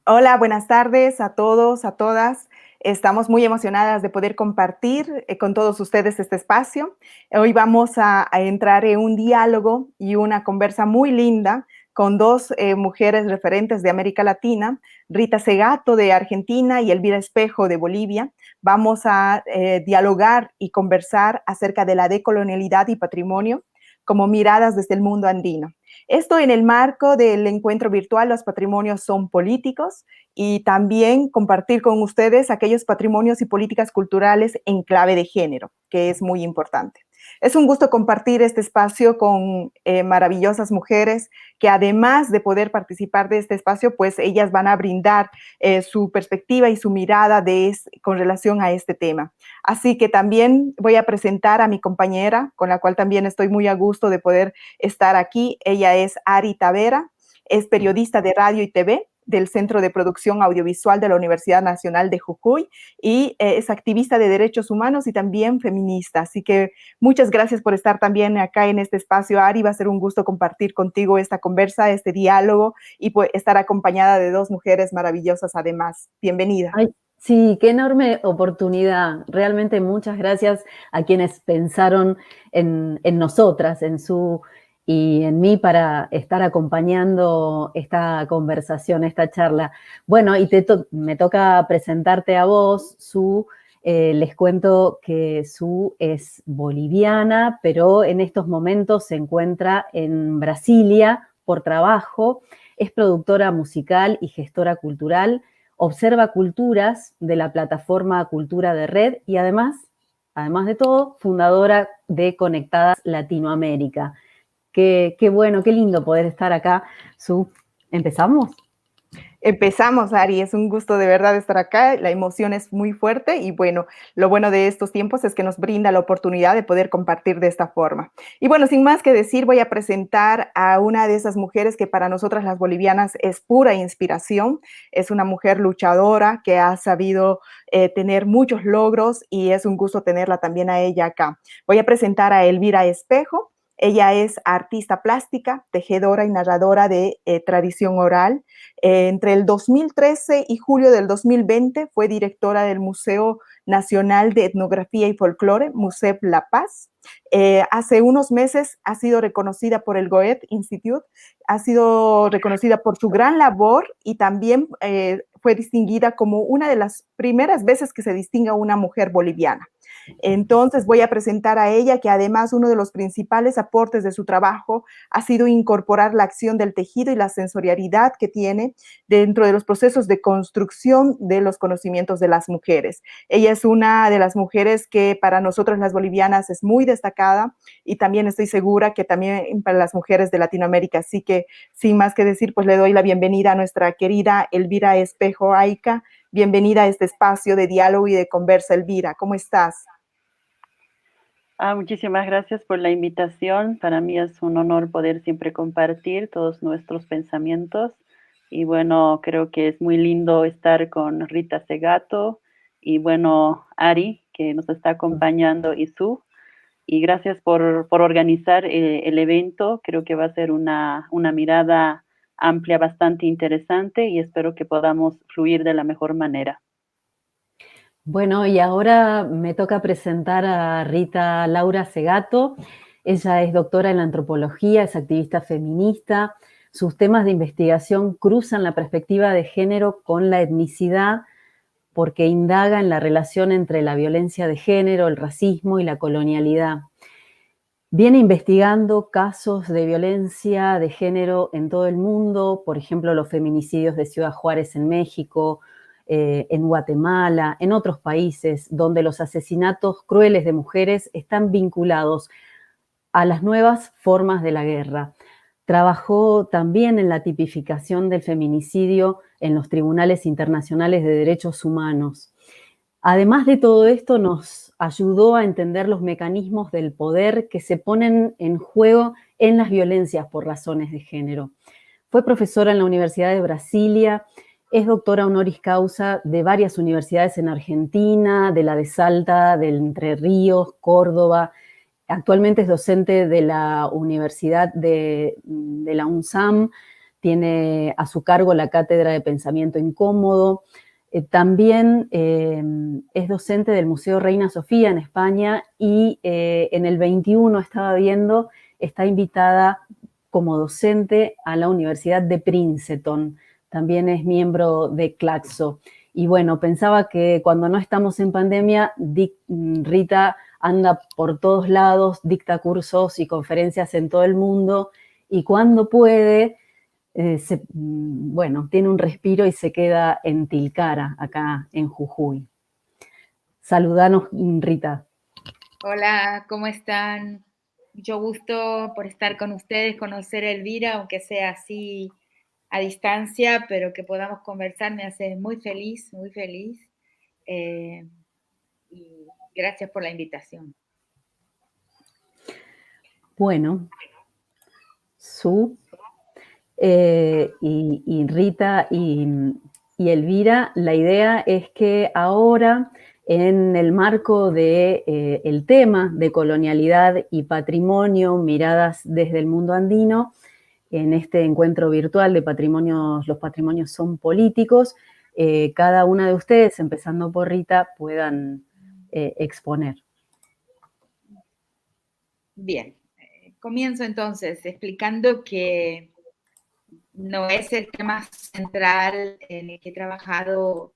Hola, buenas tardes a todos, a todas. Estamos muy emocionadas de poder compartir con todos ustedes este espacio. Hoy vamos a entrar en un diálogo y una conversa muy linda con dos mujeres referentes de América Latina, Rita Segato de Argentina y Elvira Espejo de Bolivia. Vamos a dialogar y conversar acerca de la decolonialidad y patrimonio como miradas desde el mundo andino. Esto en el marco del encuentro virtual Los patrimonios son políticos y también compartir con ustedes aquellos patrimonios y políticas culturales en clave de género, que es muy importante. Es un gusto compartir este espacio con maravillosas mujeres que además de poder participar de este espacio, pues ellas van a brindar su perspectiva y su mirada con relación a este tema. Así que también voy a presentar a mi compañera, con la cual también estoy muy a gusto de poder estar aquí. Ella es Ari Tavera, es periodista de radio y TV del Centro de Producción Audiovisual de la Universidad Nacional de Jujuy y es activista de derechos humanos y también feminista. Así que muchas gracias por estar también acá en este espacio, Ari. Va a ser un gusto compartir contigo esta conversa, este diálogo y pues, estar acompañada de dos mujeres maravillosas además. Bienvenida. Ay, sí, qué enorme oportunidad. Realmente muchas gracias a quienes pensaron en nosotras, en Su y en mí para estar acompañando esta conversación, esta charla. Bueno, y me toca presentarte a vos, Su. Les cuento que Su es boliviana, pero en estos momentos se encuentra en Brasilia por trabajo. Es productora musical y gestora cultural. Observa culturas de la plataforma Cultura de Red y además de todo, fundadora de Conectadas Latinoamérica. Qué bueno, qué lindo poder estar acá. Su, ¿empezamos? Empezamos, Ari, es un gusto de verdad estar acá, la emoción es muy fuerte y bueno, lo bueno de estos tiempos es que nos brinda la oportunidad de poder compartir de esta forma. Y bueno, sin más que decir, voy a presentar a una de esas mujeres que para nosotras las bolivianas es pura inspiración, es una mujer luchadora que ha sabido tener muchos logros y es un gusto tenerla también a ella acá. Voy a presentar a Elvira Espejo. Ella es artista plástica, tejedora y narradora de tradición oral. Entre el 2013 y julio del 2020 fue directora del Museo Nacional de Etnografía y Folclore, MUSEP La Paz. Hace unos meses ha sido reconocida por el Goethe Institute, ha sido reconocida por su gran labor y también fue distinguida como una de las primeras veces que se distingue a una mujer boliviana. Entonces voy a presentar a ella que además uno de los principales aportes de su trabajo ha sido incorporar la acción del tejido y la sensorialidad que tiene dentro de los procesos de construcción de los conocimientos de las mujeres. Ella es una de las mujeres que para nosotros las bolivianas es muy destacada y también estoy segura que también para las mujeres de Latinoamérica. Así que sin más que decir, pues le doy la bienvenida a nuestra querida Elvira Espejo Aica. Bienvenida a este espacio de diálogo y de conversa, Elvira. ¿Cómo estás? Muchísimas gracias por la invitación. Para mí es un honor poder siempre compartir todos nuestros pensamientos. Y bueno, creo que es muy lindo estar con Rita Segato y bueno, Ari, que nos está acompañando, y Su. Y gracias por organizar el evento. Creo que va a ser una mirada amplia, bastante interesante, y espero que podamos fluir de la mejor manera. Bueno, y ahora me toca presentar a Rita Laura Segato. Ella es doctora en antropología, es activista feminista. Sus temas de investigación cruzan la perspectiva de género con la etnicidad porque indaga en la relación entre la violencia de género, el racismo y la colonialidad. Viene investigando casos de violencia de género en todo el mundo, por ejemplo, los feminicidios de Ciudad Juárez en México, en Guatemala, en otros países donde los asesinatos crueles de mujeres están vinculados a las nuevas formas de la guerra. Trabajó también en la tipificación del feminicidio en los tribunales internacionales de derechos humanos. Además de todo esto, nos ayudó a entender los mecanismos del poder que se ponen en juego en las violencias por razones de género. Fue profesora en la Universidad de Brasilia, es doctora honoris causa de varias universidades en Argentina, de la de Salta, de Entre Ríos, Córdoba. Actualmente es docente de la Universidad de la UNSAM. tiene a su cargo la Cátedra de Pensamiento Incómodo. También es docente del Museo Reina Sofía en España y en el 21 estaba viendo, está invitada como docente a la Universidad de Princeton. También es miembro de Claxo. Y bueno, pensaba que cuando no estamos en pandemia, Rita anda por todos lados, dicta cursos y conferencias en todo el mundo y cuando puede, bueno, tiene un respiro y se queda en Tilcara, acá en Jujuy. Saludanos, Rita. Hola, ¿cómo están? Mucho gusto por estar con ustedes, conocer a Elvira, aunque sea así a distancia, pero que podamos conversar me hace muy feliz, muy feliz. Y gracias por la invitación. Bueno, y Rita y Elvira, la idea es que ahora, en el marco de el tema de colonialidad y patrimonio, miradas desde el mundo andino, en este encuentro virtual de patrimonios, los patrimonios son políticos, cada una de ustedes, empezando por Rita, puedan exponer. Bien, comienzo entonces explicando que no es el tema central en el que he trabajado,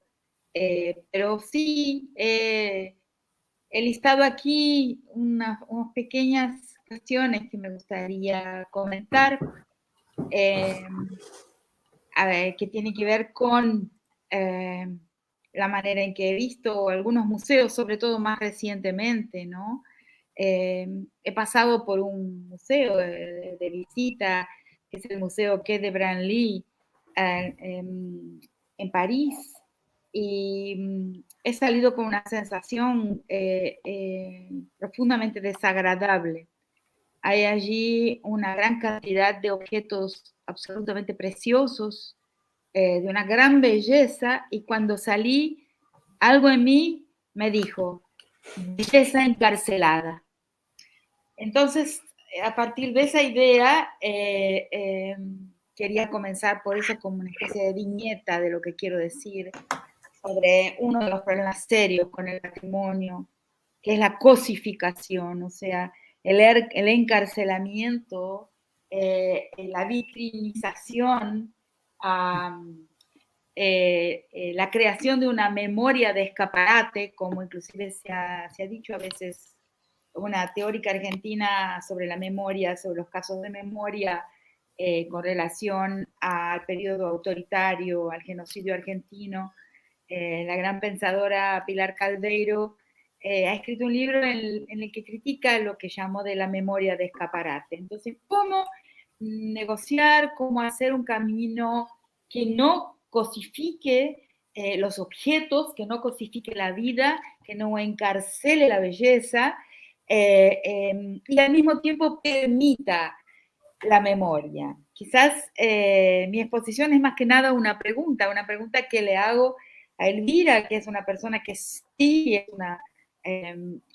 pero sí he listado aquí unas pequeñas cuestiones que me gustaría comentar, a ver, que tiene que ver con la manera en que he visto algunos museos, sobre todo más recientemente, ¿no? He pasado por un museo de visita, que es el Museo Quai de Branly, en París, y he salido con una sensación profundamente desagradable. Hay allí una gran cantidad de objetos absolutamente preciosos, de una gran belleza, y cuando salí, algo en mí me dijo, belleza encarcelada. Entonces, a partir de esa idea, quería comenzar por eso como una especie de viñeta de lo que quiero decir sobre uno de los problemas serios con el patrimonio, que es la cosificación, o sea, el encarcelamiento, la vitrinización, la creación de una memoria de escaparate, como inclusive se ha dicho a veces, una teórica argentina sobre la memoria, sobre los casos de memoria, con relación al periodo autoritario, al genocidio argentino. La gran pensadora Pilar Caldeiro ha escrito un libro en el que critica lo que llamó de la memoria de escaparate. Entonces, ¿cómo negociar, cómo hacer un camino que no cosifique los objetos, que no cosifique la vida, que no encarcele la belleza, y al mismo tiempo permita la memoria? Quizás mi exposición es más que nada una pregunta que le hago a Elvira, que es una persona que sí es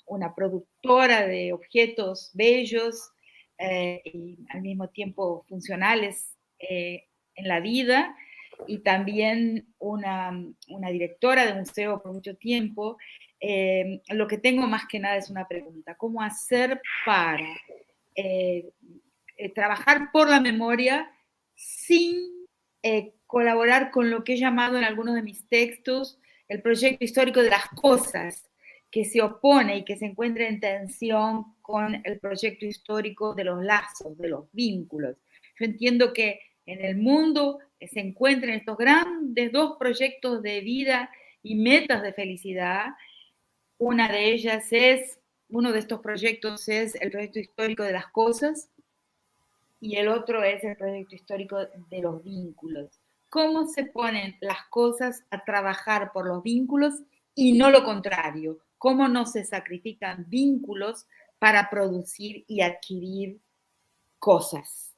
una productora de objetos bellos y al mismo tiempo funcionales en la vida, y también una directora de museo por mucho tiempo. Lo que tengo más que nada es una pregunta: ¿cómo hacer para trabajar por la memoria sin colaborar con lo que he llamado en algunos de mis textos el proyecto histórico de las cosas, que se opone y que se encuentra en tensión con el proyecto histórico de los lazos, de los vínculos? Yo entiendo que en el mundo se encuentran estos grandes dos proyectos de vida y metas de felicidad. Una de ellas es, uno de estos proyectos es el proyecto histórico de las cosas, y el otro es el proyecto histórico de los vínculos. ¿Cómo se ponen las cosas a trabajar por los vínculos y no lo contrario? ¿Cómo no se sacrifican vínculos para producir y adquirir cosas?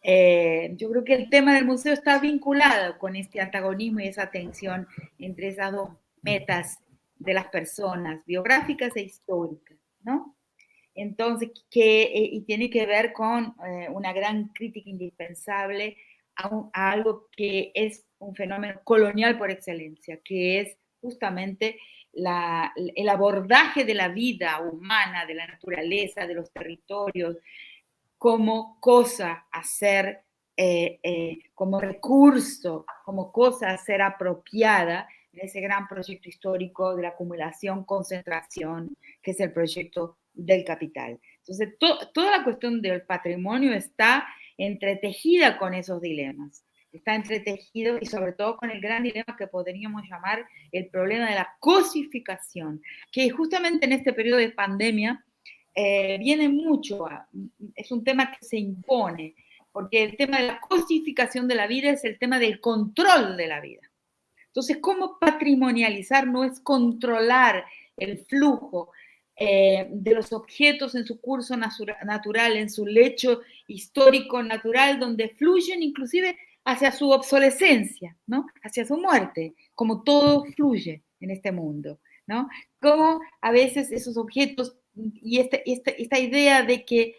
Yo creo que el tema del museo está vinculado con este antagonismo y esa tensión entre esas dos metas de las personas, biográficas e históricas, ¿no? Entonces, y tiene que ver con una gran crítica indispensable a algo que es un fenómeno colonial por excelencia, que es justamente el abordaje de la vida humana, de la naturaleza, de los territorios, como cosa a ser, como recurso, como cosa a ser apropiada en ese gran proyecto histórico de la acumulación, concentración, que es el proyecto del capital. Entonces, toda la cuestión del patrimonio está entretejida con esos dilemas. Está entretejido y sobre todo con el gran dilema que podríamos llamar el problema de la cosificación, que justamente en este periodo de pandemia viene mucho, es un tema que se impone, porque el tema de la cosificación de la vida es el tema del control de la vida. Entonces, ¿cómo patrimonializar no es controlar el flujo de los objetos en su curso natural, en su lecho histórico natural, donde fluyen inclusive hacia su obsolescencia, ¿no? Hacia su muerte, como todo fluye en este mundo, ¿no? Cómo a veces esos objetos y esta idea de que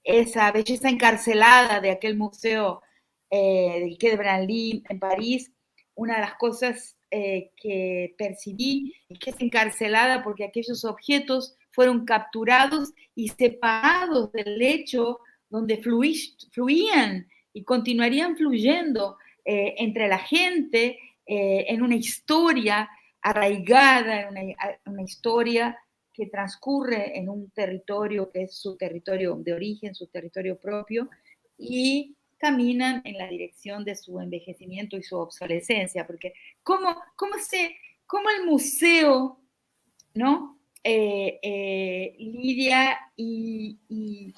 esa belleza encarcelada de aquel museo del Quai de Branly en París, una de las cosas que percibí es que es encarcelada porque aquellos objetos fueron capturados y separados del lecho donde fluían y continuarían fluyendo entre la gente en una historia arraigada, en una historia que transcurre en un territorio que es su territorio de origen, su territorio propio, y caminan en la dirección de su envejecimiento y su obsolescencia, porque cómo el museo, ¿no? Lidia y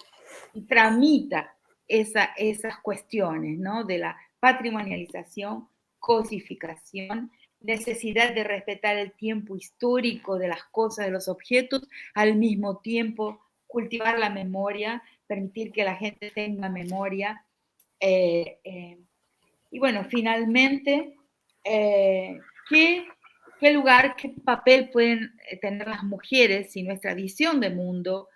tramita esas cuestiones, ¿no? De la patrimonialización, cosificación, necesidad de respetar el tiempo histórico de las cosas, de los objetos, al mismo tiempo cultivar la memoria, permitir que la gente tenga memoria. Y bueno, finalmente, ¿qué lugar, qué papel pueden tener las mujeres si nuestra visión de mundo,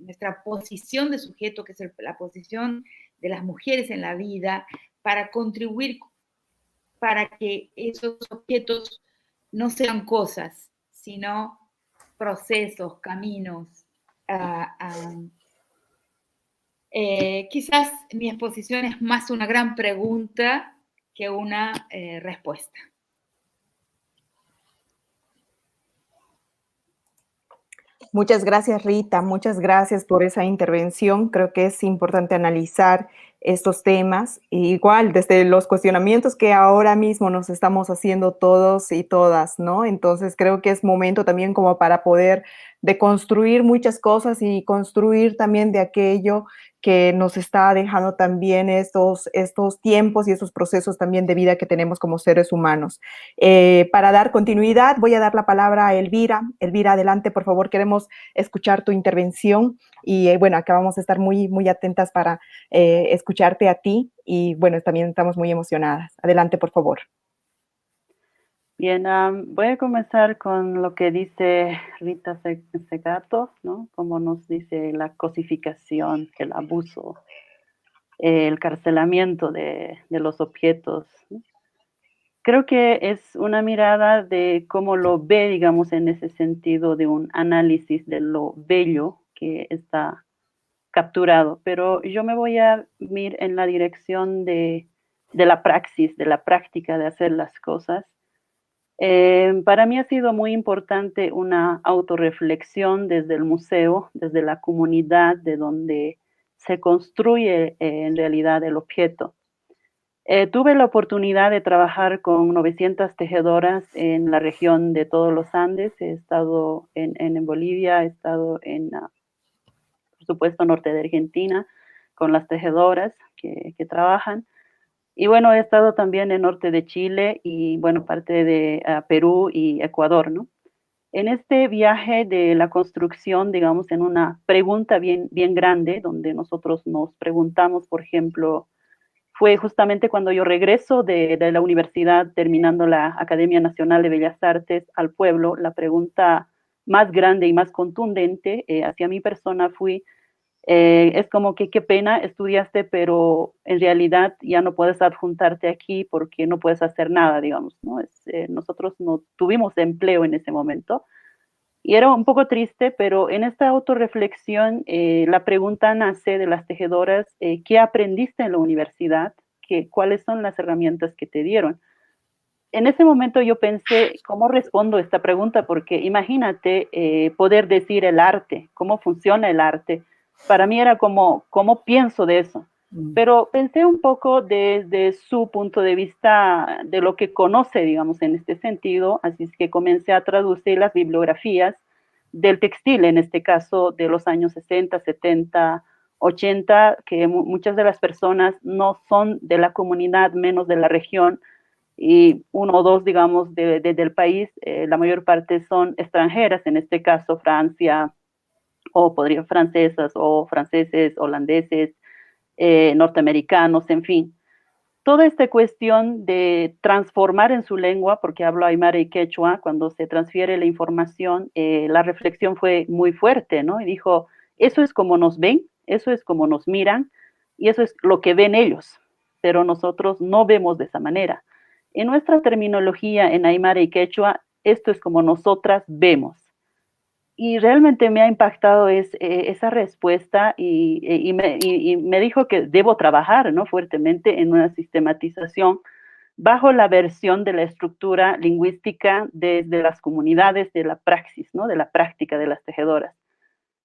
nuestra posición de sujeto, que es la posición de las mujeres en la vida, para contribuir para que esos objetos no sean cosas, sino procesos, caminos? Quizás mi exposición es más una gran pregunta que una respuesta. Muchas gracias, Rita. Muchas gracias por esa intervención. Creo que es importante analizar estos temas, igual desde los cuestionamientos que ahora mismo nos estamos haciendo todos y todas, ¿no? Entonces creo que es momento también como para poder deconstruir muchas cosas y construir también de aquello que nos está dejando también estos tiempos y estos procesos también de vida que tenemos como seres humanos. Para dar continuidad, voy a dar la palabra a Elvira. Elvira, adelante, por favor, queremos escuchar tu intervención y bueno, acá vamos a estar muy, muy atentas para escucharte a ti y bueno, también estamos muy emocionadas. Adelante, por favor. Bien, voy a comenzar con lo que dice Rita Segato, ¿no? Como nos dice la cosificación, el abuso, el carcelamiento de los objetos, ¿no? Creo que es una mirada de cómo lo ve, digamos, en ese sentido de un análisis de lo bello que está capturado, pero yo me voy a ir en la dirección de la praxis, de la práctica de hacer las cosas. Para mí ha sido muy importante una autorreflexión desde el museo, desde la comunidad de donde se construye en realidad el objeto. Tuve la oportunidad de trabajar con 900 tejedoras en la región de todos los Andes. He estado en Bolivia, he estado por supuesto, norte de Argentina, con las tejedoras que trabajan. Y bueno, he estado también en norte de Chile y bueno, parte de Perú y Ecuador, ¿no? En este viaje de la construcción, digamos, en una pregunta bien grande, donde nosotros nos preguntamos, por ejemplo, fue justamente cuando yo regreso de la universidad, terminando la Academia Nacional de Bellas Artes, al pueblo, la pregunta más grande y más contundente hacia mi persona fue Es como que qué pena, estudiaste, pero en realidad ya no puedes adjuntarte aquí porque no puedes hacer nada, digamos, ¿no? Nosotros no tuvimos empleo en ese momento y era un poco triste, pero en esta autorreflexión la pregunta nace de las tejedoras, ¿qué aprendiste en la universidad? ¿Cuáles son las herramientas que te dieron? En ese momento yo pensé, ¿cómo respondo esta pregunta? Porque imagínate poder decir el arte, cómo funciona el arte. Para mí era como, ¿cómo pienso de eso? Pero pensé un poco desde su punto de vista de lo que conoce, digamos, en este sentido, así es que comencé a traducir las bibliografías del textil, en este caso de los años 60, 70, 80, que muchas de las personas no son de la comunidad, menos de la región, y uno o dos, digamos, del país, la mayor parte son extranjeras, en este caso Francia, o podría francesas, o franceses, holandeses, norteamericanos, en fin. Toda esta cuestión de transformar en su lengua, porque hablo aymara y quechua, cuando se transfiere la información, la reflexión fue muy fuerte, ¿no? Y dijo, eso es como nos ven, eso es como nos miran, y eso es lo que ven ellos, pero nosotros no vemos de esa manera. En nuestra terminología en aymara y quechua, esto es como nosotras vemos. Y realmente me ha impactado esa respuesta y me dijo que debo trabajar, ¿no?, fuertemente en una sistematización bajo la versión de la estructura lingüística desde las comunidades de la praxis, ¿no?, de la práctica de las tejedoras.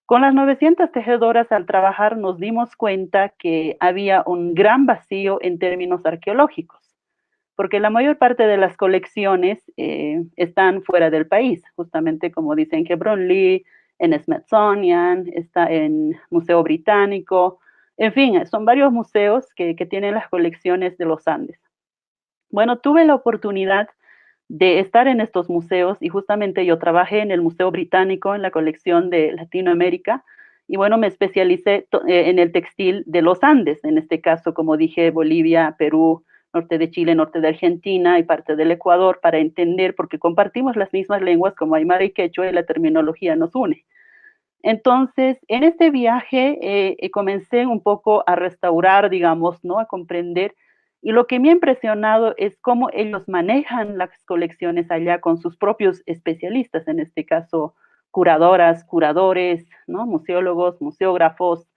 Con las 900 tejedoras al trabajar nos dimos cuenta que había un gran vacío en términos arqueológicos, porque la mayor parte de las colecciones están fuera del país, justamente como dicen que Bromley, en Smithsonian, está en Museo Británico, en fin, son varios museos que tienen las colecciones de los Andes. Bueno, tuve la oportunidad de estar en estos museos y justamente yo trabajé en el Museo Británico en la colección de Latinoamérica y bueno, me especialicé en el textil de los Andes, en este caso, como dije, Bolivia, Perú, norte de Chile, norte de Argentina y parte del Ecuador, para entender, porque compartimos las mismas lenguas como aymara y quechua y la terminología nos une. Entonces, en este viaje comencé un poco a restaurar, digamos, ¿no?, a comprender, y lo que me ha impresionado es cómo ellos manejan las colecciones allá con sus propios especialistas, en este caso, curadoras, curadores, ¿no?, museólogos, museógrafos,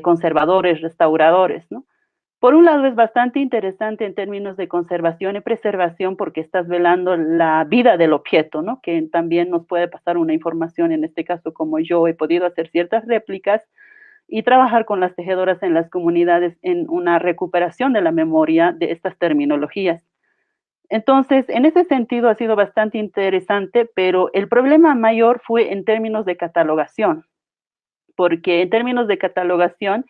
conservadores, restauradores, ¿no? Por un lado es bastante interesante en términos de conservación y preservación porque estás velando la vida del objeto, ¿no?, que también nos puede pasar una información, en este caso como yo he podido hacer ciertas réplicas y trabajar con las tejedoras en las comunidades en una recuperación de la memoria de estas terminologías. Entonces, en ese sentido ha sido bastante interesante, pero el problema mayor fue en términos de catalogación, porque en términos de catalogación,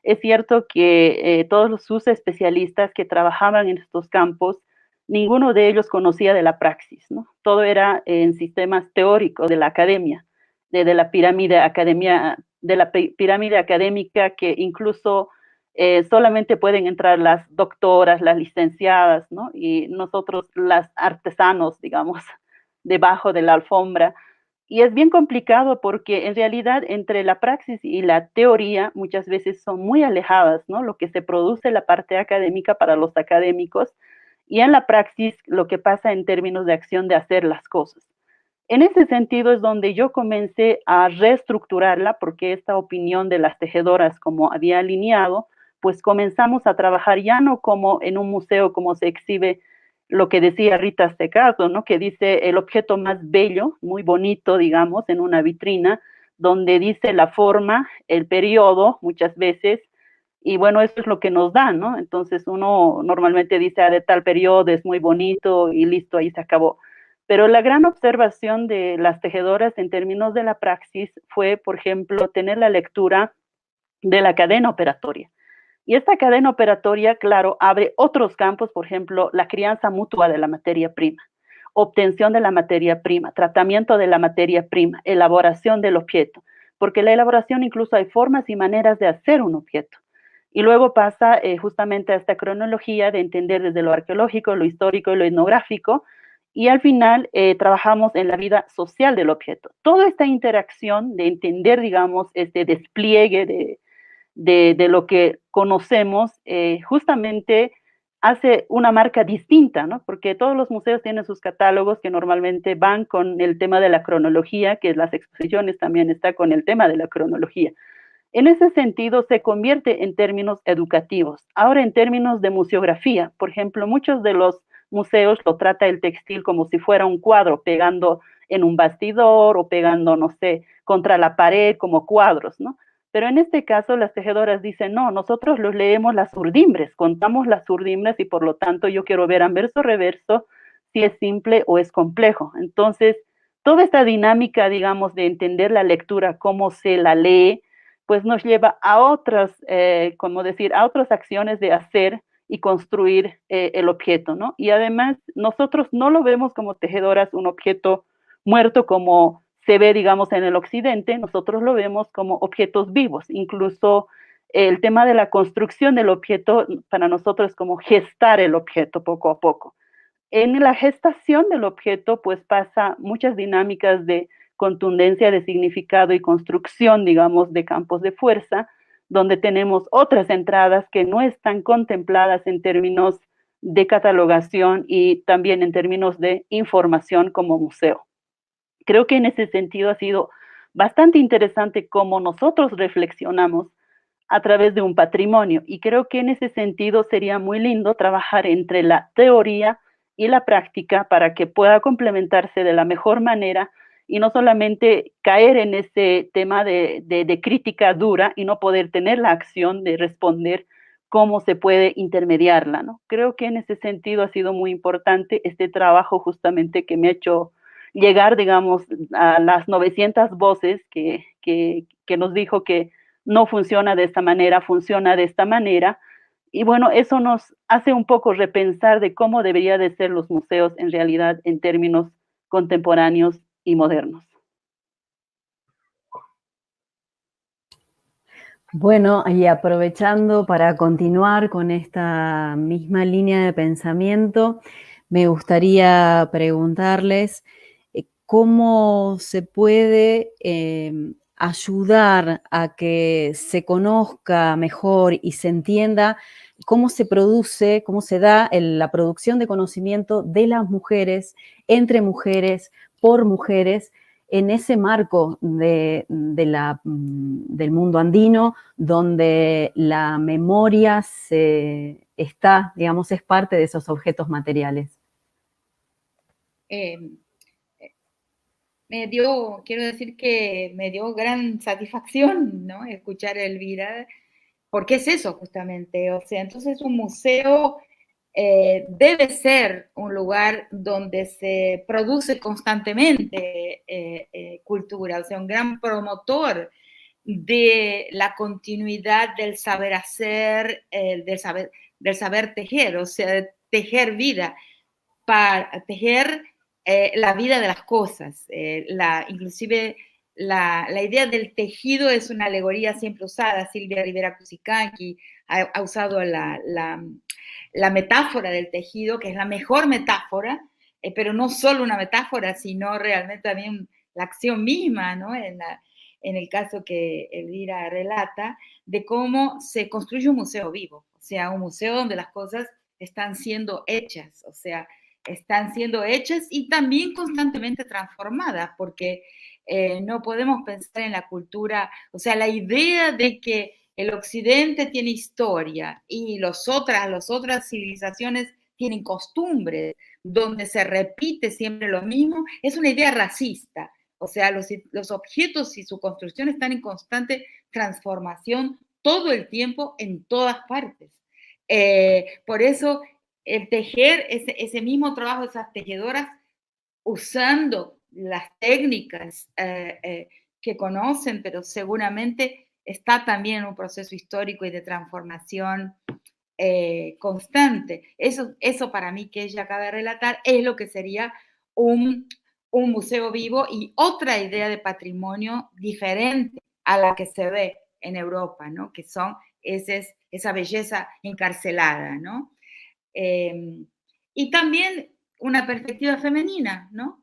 es cierto que todos sus especialistas que trabajaban en estos campos, ninguno de ellos conocía de la praxis, ¿no? Todo era en sistemas teóricos de la academia, de la pirámide académica, que incluso solamente pueden entrar las doctoras, las licenciadas, ¿no? Y nosotros, las artesanos, digamos, debajo de la alfombra. Y es bien complicado porque en realidad entre la praxis y la teoría muchas veces son muy alejadas, ¿no? Lo que se produce en la parte académica para los académicos y en la praxis lo que pasa en términos de acción de hacer las cosas. En ese sentido es donde yo comencé a reestructurarla porque esta opinión de las tejedoras, como había alineado, pues comenzamos a trabajar ya no como en un museo como se exhibe lo que decía Rita Segato, ¿no?, que dice el objeto más bello, muy bonito, digamos, en una vitrina, donde dice la forma, el periodo, muchas veces, y bueno, eso es lo que nos dan, ¿no? Entonces uno normalmente dice, de tal periodo es muy bonito y listo, ahí se acabó. Pero la gran observación de las tejedoras en términos de la praxis fue, por ejemplo, tener la lectura de la cadena operatoria. Y esta cadena operatoria, claro, abre otros campos, por ejemplo, la crianza mutua de la materia prima, obtención de la materia prima, tratamiento de la materia prima, elaboración del objeto, porque la elaboración incluso hay formas y maneras de hacer un objeto. Y luego pasa justamente a esta cronología de entender desde lo arqueológico, lo histórico y lo etnográfico, y al final trabajamos en la vida social del objeto. Toda esta interacción de entender, digamos, este despliegue de lo que conocemos, justamente hace una marca distinta, ¿no? Porque todos los museos tienen sus catálogos que normalmente van con el tema de la cronología, que las exposiciones también está con el tema de la cronología. En ese sentido, se convierte en términos educativos. Ahora, en términos de museografía, por ejemplo, muchos de los museos lo trata el textil como si fuera un cuadro, pegando en un bastidor o pegando, no sé, contra la pared como cuadros, ¿no? Pero en este caso, las tejedoras dicen, no, nosotros los leemos las urdimbres, contamos las urdimbres y por lo tanto yo quiero ver anverso reverso si es simple o es complejo. Entonces, toda esta dinámica, digamos, de entender la lectura, cómo se la lee, pues nos lleva a otras, como decir, a otras acciones de hacer y construir el objeto, ¿no? Y además, nosotros no lo vemos como tejedoras un objeto muerto como se ve, digamos, en el occidente, nosotros lo vemos como objetos vivos. Incluso el tema de la construcción del objeto para nosotros es como gestar el objeto poco a poco. En la gestación del objeto, pues pasa muchas dinámicas de contundencia de significado y construcción, digamos, de campos de fuerza, donde tenemos otras entradas que no están contempladas en términos de catalogación y también en términos de información como museo. Creo que en ese sentido ha sido bastante interesante cómo nosotros reflexionamos a través de un patrimonio y creo que en ese sentido sería muy lindo trabajar entre la teoría y la práctica para que pueda complementarse de la mejor manera y no solamente caer en ese tema de crítica dura y no poder tener la acción de responder cómo se puede intermediarla, ¿no? Creo que en ese sentido ha sido muy importante este trabajo justamente que me ha hecho llegar, digamos, a las 900 voces que nos dijo que no funciona de esta manera, funciona de esta manera. Y bueno, eso nos hace un poco repensar de cómo debería de ser los museos en realidad en términos contemporáneos y modernos. Bueno, y aprovechando para continuar con esta misma línea de pensamiento, me gustaría preguntarles cómo se puede ayudar a que se conozca mejor y se entienda cómo se produce, cómo se da la producción de conocimiento de las mujeres, entre mujeres, por mujeres, en ese marco del mundo andino, donde la memoria está, digamos, es parte de esos objetos materiales. Quiero decir que me dio gran satisfacción, ¿no? Escuchar a Elvira, porque es eso justamente, o sea, entonces un museo debe ser un lugar donde se produce constantemente cultura, o sea, un gran promotor de la continuidad del saber hacer, del saber tejer, o sea, de tejer vida, para tejer la vida de las cosas. Inclusive la idea del tejido es una alegoría siempre usada. Silvia Rivera Cusicanqui ha usado la metáfora del tejido, que es la mejor metáfora, pero no solo una metáfora, sino realmente también la acción misma, ¿no? En el caso que Elvira relata, de cómo se construye un museo vivo, o sea, un museo donde las cosas están siendo hechas, o sea, están siendo hechas y también constantemente transformadas, porque no podemos pensar en la cultura, o sea, la idea de que el occidente tiene historia y las otras civilizaciones tienen costumbres donde se repite siempre lo mismo, es una idea racista. O sea, los objetos y su construcción están en constante transformación todo el tiempo en todas partes. Por eso el tejer, ese mismo trabajo de esas tejedoras, usando las técnicas que conocen, pero seguramente está también en un proceso histórico y de transformación constante. Eso para mí que ella acaba de relatar es lo que sería un museo vivo y otra idea de patrimonio diferente a la que se ve en Europa, ¿no? Que son esa belleza encarcelada, ¿no? Y también una perspectiva femenina, ¿no?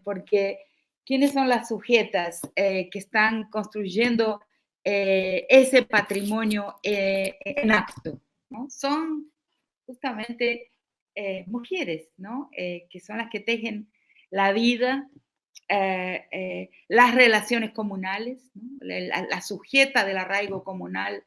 Porque ¿quiénes son las sujetas que están construyendo ese patrimonio en acto? ¿No? Son justamente mujeres, ¿no? Que son las que tejen la vida, las relaciones comunales, ¿no? La sujeta del arraigo comunal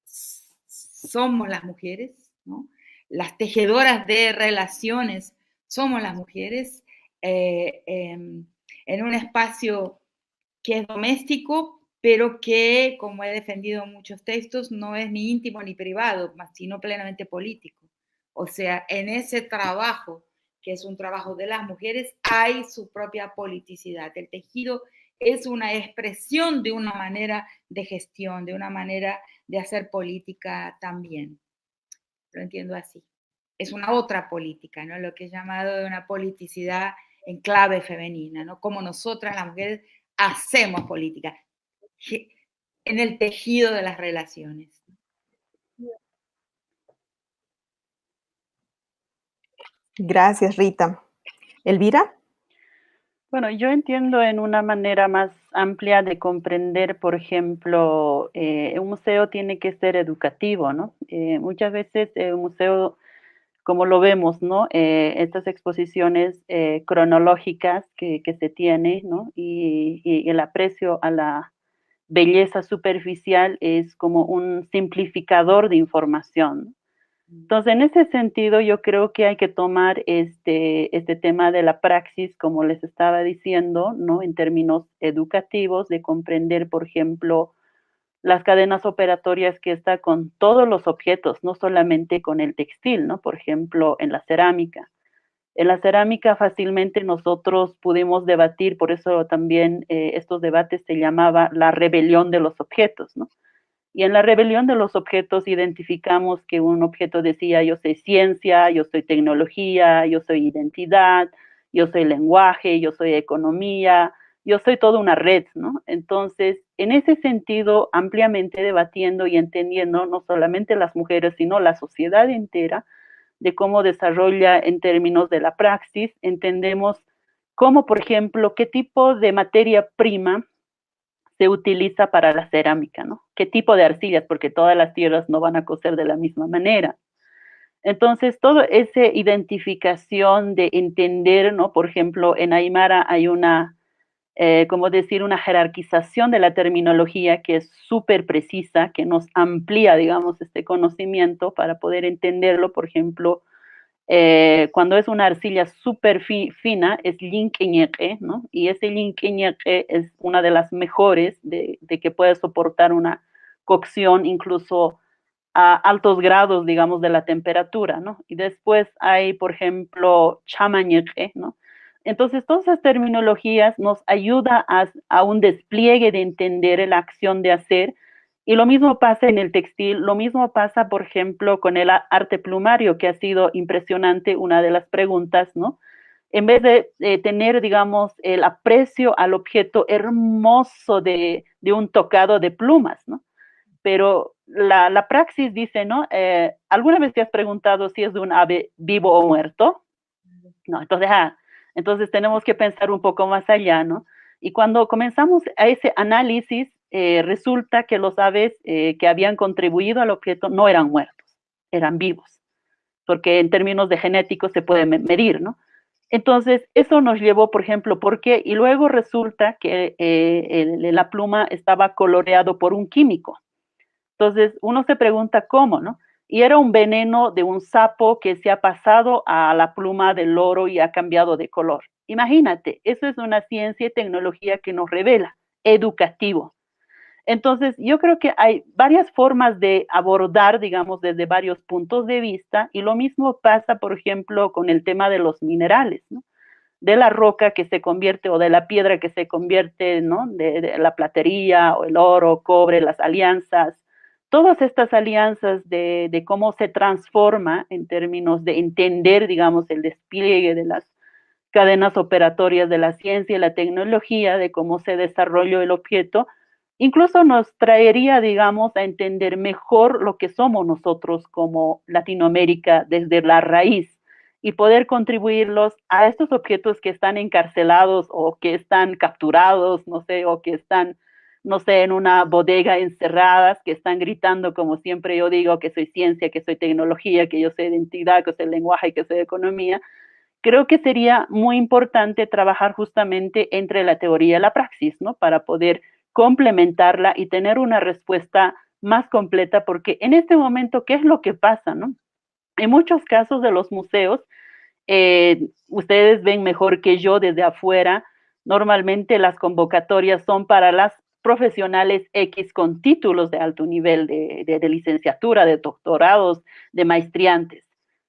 somos las mujeres, ¿no? Las tejedoras de relaciones somos las mujeres en un espacio que es doméstico, pero que, como he defendido en muchos textos, no es ni íntimo ni privado, sino plenamente político. O sea, en ese trabajo, que es un trabajo de las mujeres, hay su propia politicidad. El tejido es una expresión de una manera de gestión, de una manera de hacer política también. Lo entiendo así. Es una otra política, ¿no? Lo que he llamado de una politicidad en clave femenina, ¿no? Como nosotras las mujeres hacemos política en el tejido de las relaciones. Gracias, Rita. Elvira. Bueno, yo entiendo en una manera más amplia de comprender, por ejemplo, un museo tiene que ser educativo, ¿no? Muchas veces un museo, como lo vemos, ¿no? Estas exposiciones cronológicas que se tiene, ¿no? Y el aprecio a la belleza superficial es como un simplificador de información, ¿no? Entonces, en ese sentido, yo creo que hay que tomar este tema de la praxis, como les estaba diciendo, ¿no? En términos educativos, de comprender, por ejemplo, las cadenas operatorias que está con todos los objetos, no solamente con el textil, ¿no? Por ejemplo, en la cerámica. En la cerámica fácilmente nosotros pudimos debatir, por eso también estos debates se llamaba la rebelión de los objetos, ¿no? Y en la rebelión de los objetos identificamos que un objeto decía yo soy ciencia, yo soy tecnología, yo soy identidad, yo soy lenguaje, yo soy economía, yo soy toda una red, ¿no? Entonces, en ese sentido, ampliamente debatiendo y entendiendo no solamente las mujeres, sino la sociedad entera, de cómo desarrolla en términos de la praxis, entendemos cómo, por ejemplo, qué tipo de materia prima se utiliza para la cerámica, ¿no? ¿Qué tipo de arcillas? Porque todas las tierras no van a cocer de la misma manera. Entonces, toda esa identificación de entender, ¿no? Por ejemplo, en Aymara hay una, como decir, una jerarquización de la terminología que es súper precisa, que nos amplía, digamos, este conocimiento para poder entenderlo. Por ejemplo, cuando es una arcilla súper fina, es linkeñeque, ¿no? Y ese linkeñeque es una de las mejores de que puede soportar una cocción incluso a altos grados, digamos, de la temperatura, ¿no? Y después hay, por ejemplo, chamañeque, ¿no? Entonces, todas esas terminologías nos ayudan a un despliegue de entender la acción de hacer. Y lo mismo pasa en el textil, lo mismo pasa, por ejemplo, con el arte plumario, que ha sido impresionante, una de las preguntas, ¿no? En vez de tener, digamos, el aprecio al objeto hermoso de un tocado de plumas, ¿no? Pero la praxis dice, ¿no? ¿Alguna vez te has preguntado si es de un ave vivo o muerto? No, entonces tenemos que pensar un poco más allá, ¿no? Y cuando comenzamos a ese análisis, resulta que los aves que habían contribuido al objeto no eran muertos, eran vivos, porque en términos de genéticos se puede medir, ¿no? Entonces, eso nos llevó, por ejemplo, ¿por qué? Y luego resulta que la pluma estaba coloreado por un químico. Entonces, uno se pregunta cómo, ¿no? Y era un veneno de un sapo que se ha pasado a la pluma del loro y ha cambiado de color. Imagínate, eso es una ciencia y tecnología que nos revela, educativo. Entonces, yo creo que hay varias formas de abordar, digamos, desde varios puntos de vista, y lo mismo pasa, por ejemplo, con el tema de los minerales, ¿no? De la roca que se convierte o de la piedra que se convierte, ¿no? De la platería o el oro, cobre, las alianzas, todas estas alianzas de cómo se transforma en términos de entender, digamos, el despliegue de las cadenas operatorias de la ciencia y la tecnología, de cómo se desarrolló el objeto, incluso nos traería, digamos, a entender mejor lo que somos nosotros como Latinoamérica desde la raíz y poder contribuirlos a estos objetos que están encarcelados o que están capturados, no sé, o que están, no sé, en una bodega encerradas, que están gritando, como siempre yo digo, que soy ciencia, que soy tecnología, que yo soy identidad, que soy lenguaje, que soy economía. Creo que sería muy importante trabajar justamente entre la teoría y la praxis, ¿no? Para poder complementarla y tener una respuesta más completa, porque en este momento, ¿qué es lo que pasa, no? En muchos casos de los museos, ustedes ven mejor que yo desde afuera, normalmente las convocatorias son para las profesionales X con títulos de alto nivel, de licenciatura, de doctorados, de maestriantes.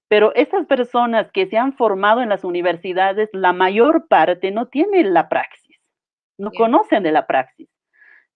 Pero estas personas que se han formado en las universidades, la mayor parte no tienen la praxis, no conocen de la praxis.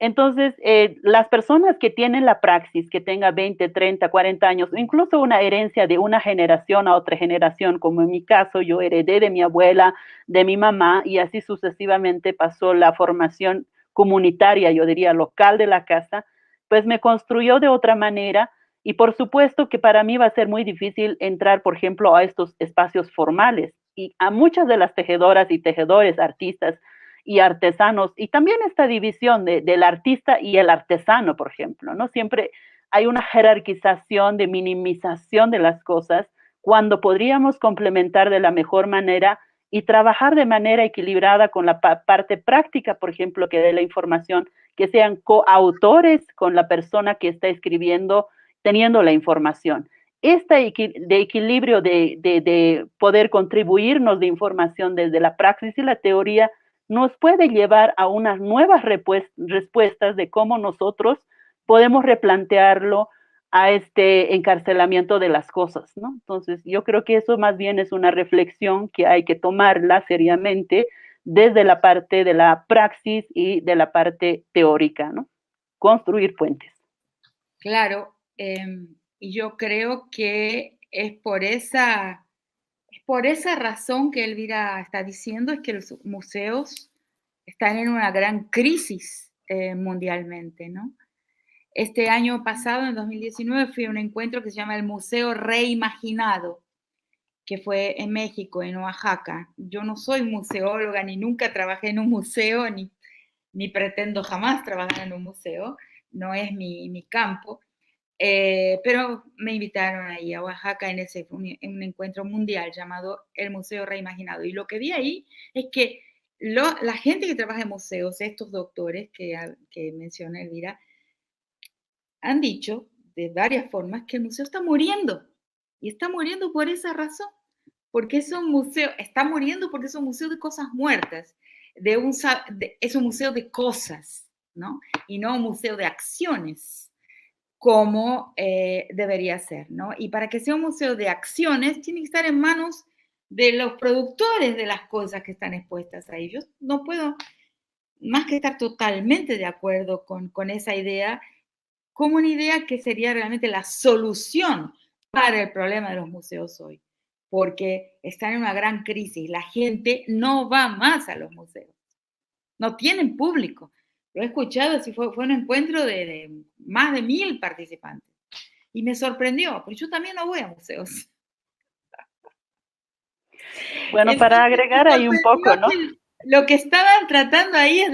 Entonces, las personas que tienen la praxis, que tenga 20, 30, 40 años, incluso una herencia de una generación a otra generación, como en mi caso, yo heredé de mi abuela, de mi mamá, y así sucesivamente pasó la formación comunitaria, yo diría local de la casa, pues me construyó de otra manera. Y por supuesto que para mí va a ser muy difícil entrar, por ejemplo, a estos espacios formales. Y a muchas de las tejedoras y tejedores, artistas, y artesanos, y también esta división del artista y el artesano, por ejemplo, ¿no? Siempre hay una jerarquización de minimización de las cosas cuando podríamos complementar de la mejor manera y trabajar de manera equilibrada con la parte práctica, por ejemplo, que de la información, que sean coautores con la persona que está escribiendo, teniendo la información. Este de equilibrio de poder contribuirnos de información desde la praxis y la teoría nos puede llevar a unas nuevas respuestas de cómo nosotros podemos replantearlo a este encarcelamiento de las cosas, ¿no? Entonces, yo creo que eso más bien es una reflexión que hay que tomarla seriamente desde la parte de la praxis y de la parte teórica, ¿no? Construir puentes. Claro, y yo creo que es por esa razón que Elvira está diciendo, es que los museos están en una gran crisis mundialmente, ¿no? Este año pasado, en 2019, fui a un encuentro que se llama el Museo Reimaginado, que fue en México, en Oaxaca. Yo no soy museóloga, ni nunca trabajé en un museo, ni pretendo jamás trabajar en un museo, no es mi campo. Pero me invitaron ahí a Oaxaca en un encuentro mundial llamado el Museo Reimaginado. Y lo que vi ahí es que la gente que trabaja en museos, estos doctores que menciona Elvira, han dicho de varias formas que el museo está muriendo. Y está muriendo por esa razón. Porque es un museo, está muriendo porque es un museo de cosas muertas. Es un museo de cosas, ¿no? Y no un museo de acciones, como debería ser, ¿no? Y para que sea un museo de acciones, tiene que estar en manos de los productores de las cosas que están expuestas ahí. Yo no puedo más que estar totalmente de acuerdo con esa idea, como una idea que sería realmente la solución para el problema de los museos hoy, porque están en una gran crisis. La gente no va más a los museos, no tienen público. Lo he escuchado, fue un encuentro de más de 1000 participantes. Y me sorprendió, porque yo también no voy a museos. Bueno, Entonces, para agregar ahí un poco, ¿no? Lo que estaban tratando ahí es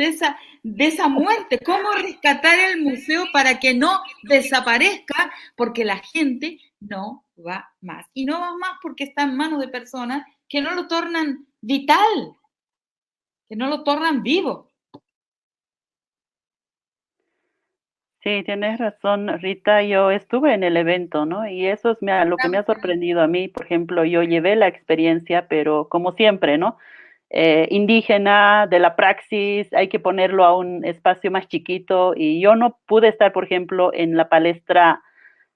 de esa muerte, cómo rescatar el museo para que no desaparezca, porque la gente no va más. Y no va más porque está en manos de personas que no lo tornan vital, que no lo tornan vivo. Sí, tienes razón, Rita. Yo estuve en el evento, ¿no? Y eso es lo que me ha sorprendido a mí. Por ejemplo, yo llevé la experiencia, pero como siempre, ¿no? Indígena, de la praxis, hay que ponerlo a un espacio más chiquito. Y yo no pude estar, por ejemplo, en la palestra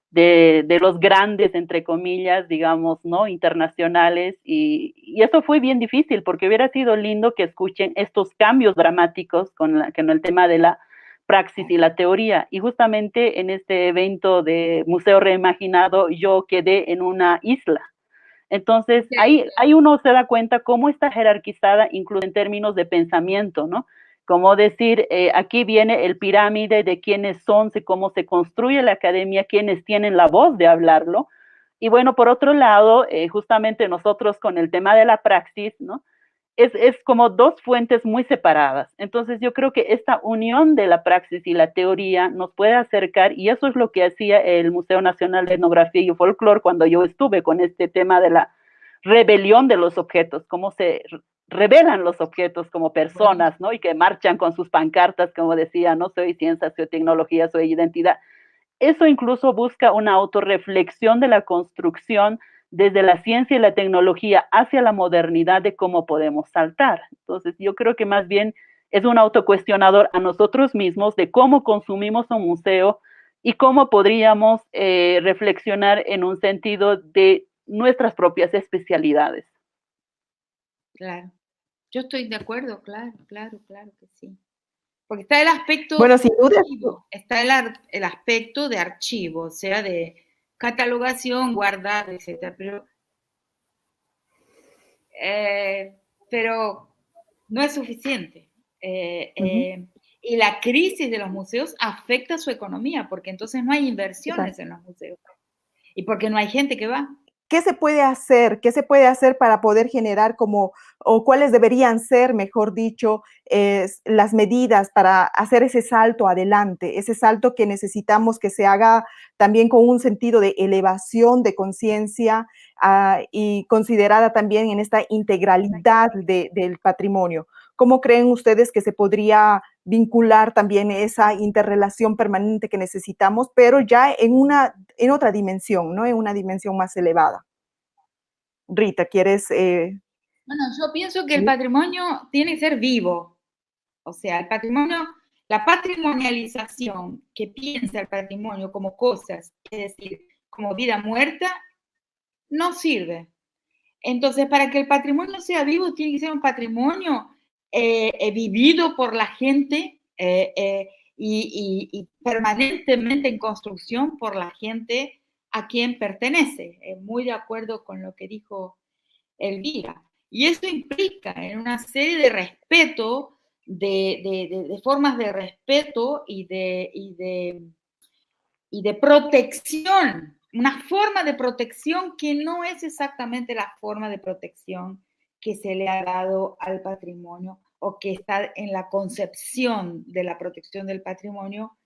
de los grandes, entre comillas, digamos, ¿no? Internacionales. Y eso fue bien difícil, porque hubiera sido lindo que escuchen estos cambios dramáticos con el tema de la praxis y la teoría. Y justamente en este evento de Museo Reimaginado yo quedé en una isla. Entonces, ahí uno se da cuenta cómo está jerarquizada, incluso en términos de pensamiento, ¿no? Como decir, aquí viene el pirámide de quiénes son, de cómo se construye la academia, quiénes tienen la voz de hablarlo, Y bueno, por otro lado, justamente nosotros con el tema de la praxis, ¿no? Es como dos fuentes muy separadas. Entonces yo creo que esta unión de la praxis y la teoría nos puede acercar, y eso es lo que hacía el Museo Nacional de Etnografía y Folclore cuando yo estuve con este tema de la rebelión de los objetos, cómo se revelan los objetos como personas, ¿no? Y que marchan con sus pancartas, como decía, no soy ciencia, soy tecnología, soy identidad. Eso incluso busca una autorreflexión de la construcción desde la ciencia y la tecnología hacia la modernidad de cómo podemos saltar. Entonces, yo creo que más bien es un autocuestionador a nosotros mismos de cómo consumimos un museo y cómo podríamos reflexionar en un sentido de nuestras propias especialidades. Claro. Yo estoy de acuerdo, claro, claro, claro que sí. Porque está el aspecto Bueno, sin duda. archivo, está el aspecto de archivo, o sea, de catalogación, guardar, etcétera, pero no es suficiente. Y la crisis de los museos afecta su economía, porque entonces no hay inversiones en los museos. Y porque no hay gente que va. ¿Qué se puede hacer? ¿Qué se puede hacer para poder generar como, o cuáles deberían ser, mejor dicho, las medidas para hacer ese salto adelante, ese salto que necesitamos que se haga también con un sentido de elevación de conciencia y considerada también en esta integralidad del patrimonio? ¿Cómo creen ustedes que se podría vincular también esa interrelación permanente que necesitamos, pero ya en otra dimensión, ¿no? En una dimensión más elevada? Rita, ¿quieres? Bueno, yo pienso que el patrimonio tiene que ser vivo. O sea, el patrimonio, la patrimonialización que piensa el patrimonio como cosas, es decir, como vida muerta, no sirve. Entonces, para que el patrimonio sea vivo, tiene que ser un patrimonio vivido por la gente y permanentemente en construcción por la gente a quien pertenece. Muy de acuerdo con lo que dijo Elvira. Y eso implica en una serie de respeto, de formas de respeto y de protección, una forma de protección que no es exactamente la forma de protección que se le ha dado al patrimonio o que está en la concepción de la protección del patrimonio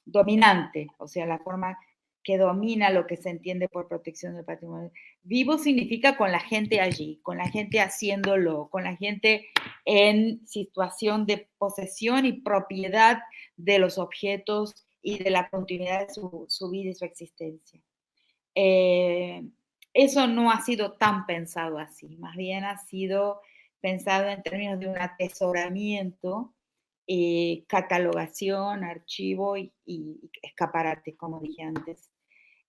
dominante, o sea, la forma que domina lo que se entiende por protección del patrimonio. Vivo significa con la gente allí, con la gente haciéndolo, con la gente en situación de posesión y propiedad de los objetos y de la continuidad de su vida y su existencia. Eso no ha sido tan pensado así, más bien ha sido pensado en términos de un atesoramiento, catalogación, archivo y escaparate, como dije antes.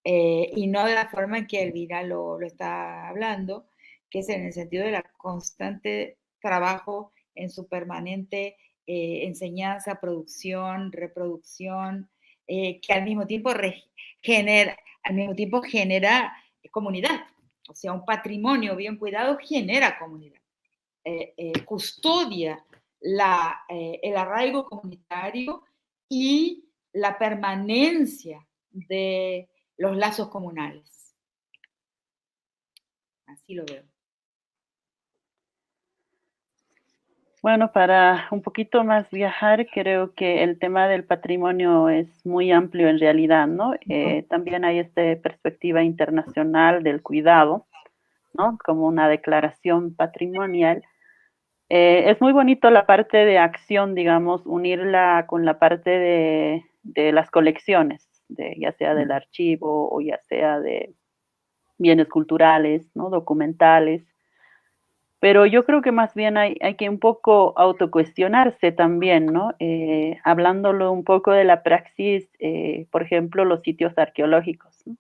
Y no de la forma en que Elvira lo está hablando, que es en el sentido de la constante trabajo en su permanente enseñanza, producción, reproducción, que al mismo tiempo genera comunidad. O sea, un patrimonio bien cuidado genera comunidad, custodia el arraigo comunitario y la permanencia de los lazos comunales. Así lo veo. Bueno, para un poquito más viajar, creo que el tema del patrimonio es muy amplio en realidad, ¿no? También hay esta perspectiva internacional del cuidado, ¿no? Como una declaración patrimonial. Es muy bonito la parte de acción, digamos, unirla con la parte de las colecciones, ya sea del archivo o ya sea de bienes culturales, ¿no? Documentales. Pero yo creo que más bien hay que un poco autocuestionarse también, ¿no? Hablándolo un poco de la praxis, por ejemplo, los sitios arqueológicos, ¿no?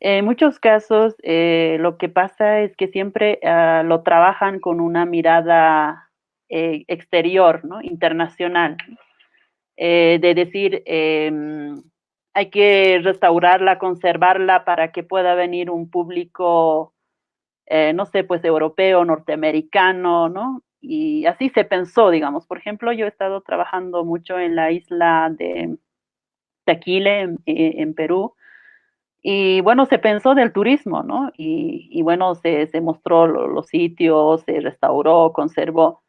En muchos casos, lo que pasa es que siempre lo trabajan con una mirada exterior, ¿no? Internacional, de decir, hay que restaurarla, conservarla para que pueda venir un público no sé, pues europeo, norteamericano, ¿no? Y así se pensó, digamos. Por ejemplo, yo he estado trabajando mucho en la isla de Taquile, en Perú, Y bueno, se pensó del turismo, ¿no? Y bueno, se mostró los sitios, se restauró, conservó,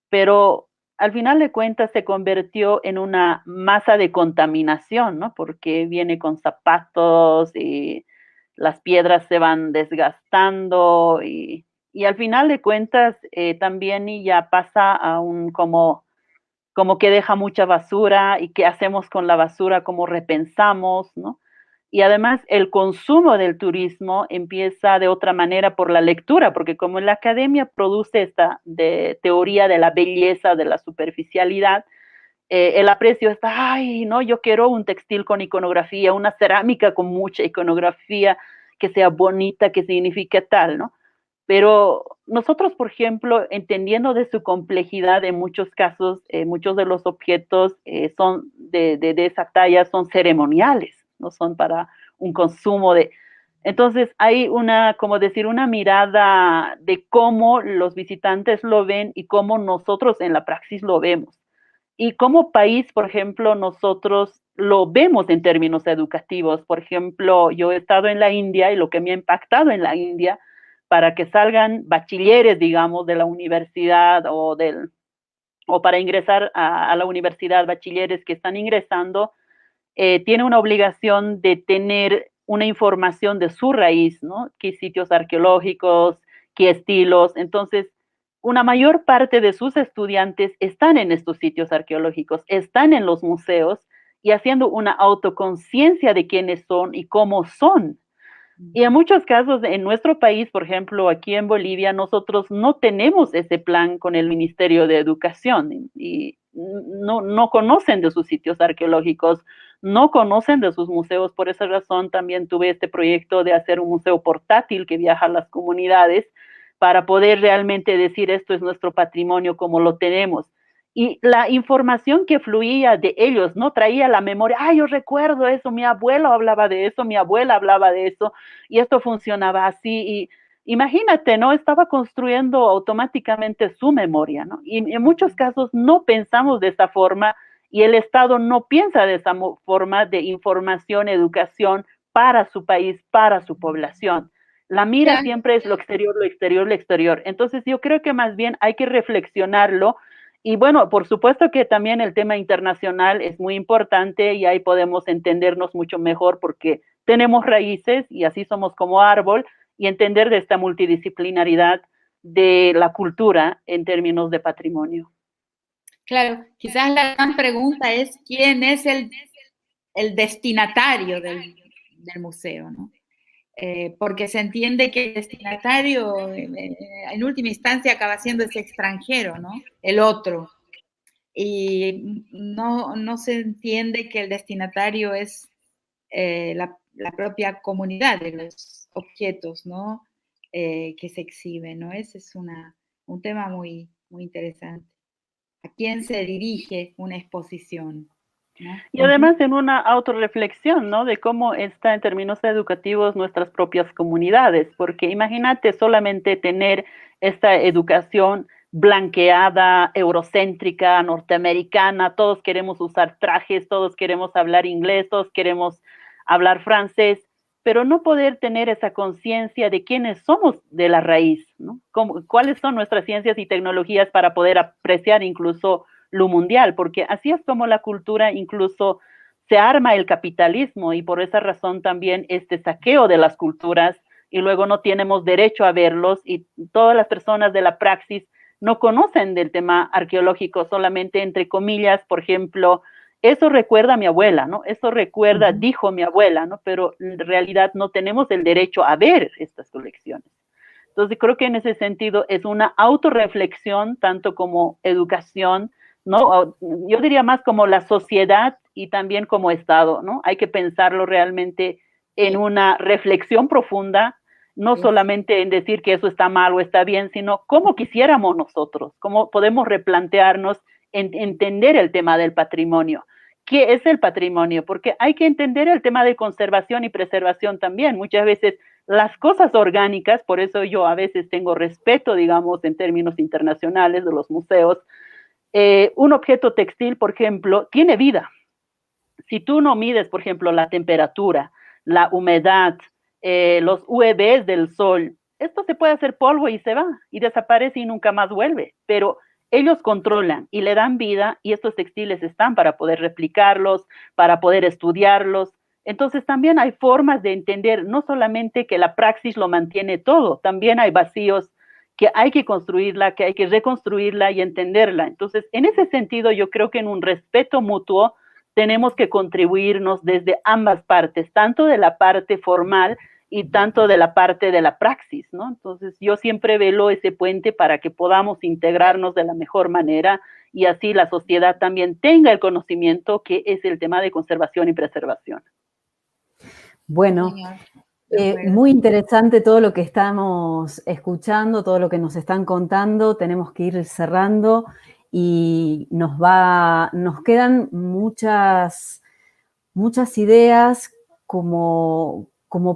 pero al final de cuentas se convirtió en una masa de contaminación, ¿no? Porque viene con zapatos y las piedras se van desgastando y al final de cuentas también y ya pasa a un como que deja mucha basura y qué hacemos con la basura, cómo repensamos, ¿no? Y además el consumo del turismo empieza de otra manera por la lectura, porque como la academia produce esta de teoría de la belleza, de la superficialidad, el aprecio está, ay, no, yo quiero un textil con iconografía, una cerámica con mucha iconografía, que sea bonita, que signifique tal, ¿no? Pero nosotros, por ejemplo, entendiendo de su complejidad, en muchos casos, muchos de los objetos son de esa talla, son ceremoniales, no son para un consumo de... Entonces hay una, como decir, una mirada de cómo los visitantes lo ven y cómo nosotros en la praxis lo vemos. Y como país, por ejemplo, nosotros lo vemos en términos educativos. Por ejemplo, yo he estado en la India y lo que me ha impactado en la India para que salgan bachilleres, digamos, de la universidad o para ingresar a la universidad, bachilleres que están ingresando, tiene una obligación de tener una información de su raíz, ¿no? Qué sitios arqueológicos, qué estilos. Entonces, una mayor parte de sus estudiantes están en estos sitios arqueológicos, están en los museos y haciendo una autoconciencia de quiénes son y cómo son. Y en muchos casos, en nuestro país, por ejemplo, aquí en Bolivia, nosotros no tenemos ese plan con el Ministerio de Educación y no conocen de sus sitios arqueológicos, no conocen de sus museos. Por esa razón también tuve este proyecto de hacer un museo portátil que viaja a las comunidades para poder realmente decir esto es nuestro patrimonio como lo tenemos. Y la información que fluía de ellos, ¿no? Traía la memoria, ah, yo recuerdo eso, mi abuelo hablaba de eso, mi abuela hablaba de eso, y esto funcionaba así. Y imagínate, ¿no? Estaba construyendo automáticamente su memoria, ¿no? Y en muchos casos no pensamos de esa forma y el Estado no piensa de esa forma de información, educación para su país, para su población. La mira siempre es lo exterior, lo exterior, lo exterior. Entonces yo creo que más bien hay que reflexionarlo y bueno, por supuesto que también el tema internacional es muy importante y ahí podemos entendernos mucho mejor porque tenemos raíces y así somos como árbol y entender de esta multidisciplinaridad de la cultura en términos de patrimonio. Claro, quizás la gran pregunta es quién es el destinatario del museo, ¿no? Porque se entiende que el destinatario en última instancia acaba siendo ese extranjero, ¿no? El otro. Y no se entiende que el destinatario es la propia comunidad de los objetos, ¿no? Que se exhiben, ¿no? Ese es un tema muy, muy interesante. ¿A quién se dirige una exposición? ¿No? Y además en una autorreflexión, ¿no? De cómo está en términos educativos nuestras propias comunidades, porque imagínate solamente tener esta educación blanqueada, eurocéntrica, norteamericana, todos queremos usar trajes, todos queremos hablar inglés, todos queremos hablar francés, pero no poder tener esa conciencia de quiénes somos de la raíz, ¿no? ¿Cuáles son nuestras ciencias y tecnologías para poder apreciar incluso lo mundial? Porque así es como la cultura incluso se arma el capitalismo y por esa razón también este saqueo de las culturas y luego no tenemos derecho a verlos y todas las personas de la praxis no conocen del tema arqueológico, solamente entre comillas, por ejemplo, eso recuerda a mi abuela, ¿no? Eso recuerda, dijo mi abuela, ¿no? Pero en realidad no tenemos el derecho a ver estas colecciones. Entonces creo que en ese sentido es una autorreflexión, tanto como educación, ¿no? Yo diría más como la sociedad y también como Estado, ¿no? Hay que pensarlo realmente en una reflexión profunda, no solamente en decir que eso está mal o está bien, sino cómo quisiéramos nosotros, cómo podemos replantearnos, entender el tema del patrimonio. ¿Qué es el patrimonio? Porque hay que entender el tema de conservación y preservación también. Muchas veces las cosas orgánicas, por eso yo a veces tengo respeto, digamos, en términos internacionales de los museos, un objeto textil, por ejemplo, tiene vida. Si tú no mides, por ejemplo, la temperatura, la humedad, los UVs del sol. Esto se puede hacer polvo y se va, y desaparece y nunca más vuelve, pero ellos controlan y le dan vida, y estos textiles están para poder replicarlos, para poder estudiarlos. Entonces también hay formas de entender, no solamente que la praxis lo mantiene todo, también hay vacíos que hay que construirla, que hay que reconstruirla y entenderla. Entonces, en ese sentido, yo creo que en un respeto mutuo tenemos que contribuirnos desde ambas partes, tanto de la parte formal y tanto de la parte de la praxis, ¿no? Entonces, yo siempre velo ese puente para que podamos integrarnos de la mejor manera y así la sociedad también tenga el conocimiento que es el tema de conservación y preservación. Bueno, muy interesante todo lo que estamos escuchando, todo lo que nos están contando. Tenemos que ir cerrando y nos quedan muchas ideas como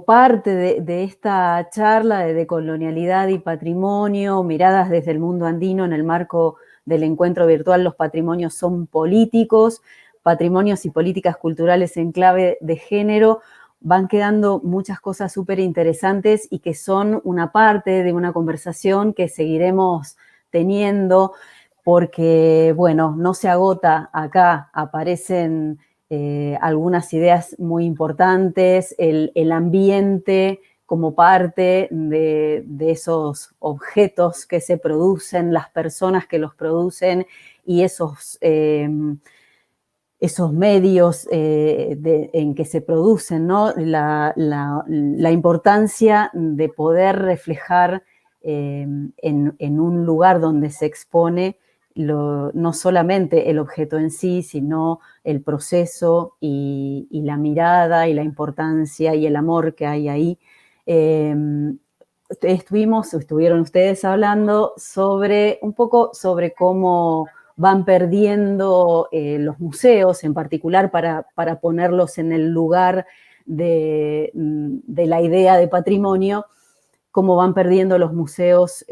parte de esta charla de decolonialidad y patrimonio, miradas desde el mundo andino en el marco del encuentro virtual. Los patrimonios son políticos, patrimonios y políticas culturales en clave de género. Van quedando muchas cosas súper interesantes y que son una parte de una conversación que seguiremos teniendo porque, bueno, no se agota acá, aparecen algunas ideas muy importantes, el ambiente como parte de esos objetos que se producen, las personas que los producen y esos medios en que se producen, ¿no? La importancia de poder reflejar en un lugar donde se expone no solamente el objeto en sí, sino el proceso y la mirada y la importancia y el amor que hay ahí. Estuvieron ustedes hablando un poco sobre cómo van perdiendo los museos, en particular para ponerlos en el lugar de la idea de patrimonio, cómo van perdiendo los museos